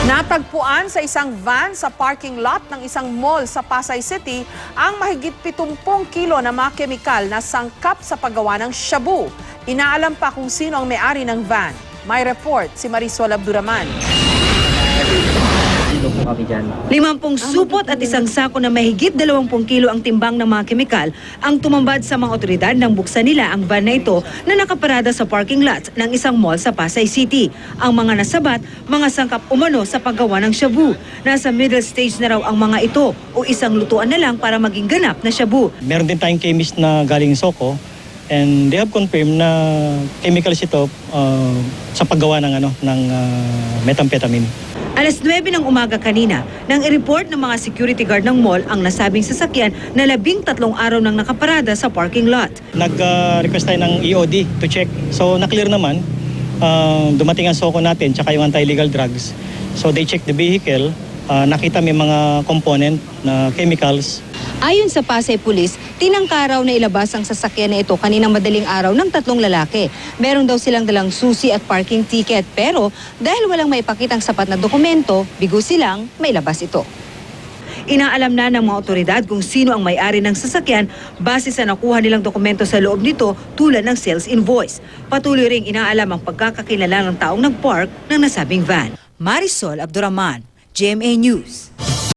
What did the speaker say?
Natagpuan sa isang van sa parking lot ng isang mall sa Pasay City ang mahigit 70 kilo na mga kemikal na sangkap sa paggawa ng shabu. Inaalam pa kung sino ang may-ari ng van. May report si Marisol Abduraman. 50 supot at isang sako na mahigit 20 kilo ang timbang ng mga kemikal ang tumambad sa mga otoridad nang buksan nila ang van na ito na nakaparada sa parking lot ng isang mall sa Pasay City. Ang mga nasabat, mga sangkap umano sa paggawa ng shabu. Nasa middle stage na raw ang mga ito o isang lutuan na lang para maging ganap na shabu. Meron din tayong chemist na galing Soko and they have confirmed na chemicals ito sa paggawa ng methamphetamine. Alas 9 ng umaga kanina, nang i-report ng mga security guard ng mall ang nasabing sasakyan na 13 araw nang nakaparada sa parking lot. Nag-request tayo ng EOD to check. So na-clear naman, dumating ang Soko natin tsaka yung anti-illegal drugs. So they checked the vehicle, nakita may mga component na chemicals. Ayon sa Pasay Police, tinangka raw na ilabas ang sasakyan na ito kaninang madaling araw ng 3 lalaki. Meron daw silang dalang susi at parking ticket pero dahil walang maipakitang sapat na dokumento, bigo silang mailabas ito. Inaalam na ng mga otoridad kung sino ang may-ari ng sasakyan base sa nakuha nilang dokumento sa loob nito tulad ng sales invoice. Patuloy ring inaalam ang pagkakakilala ng taong nagpark ng nasabing van. Marisol Abduraman, GMA News.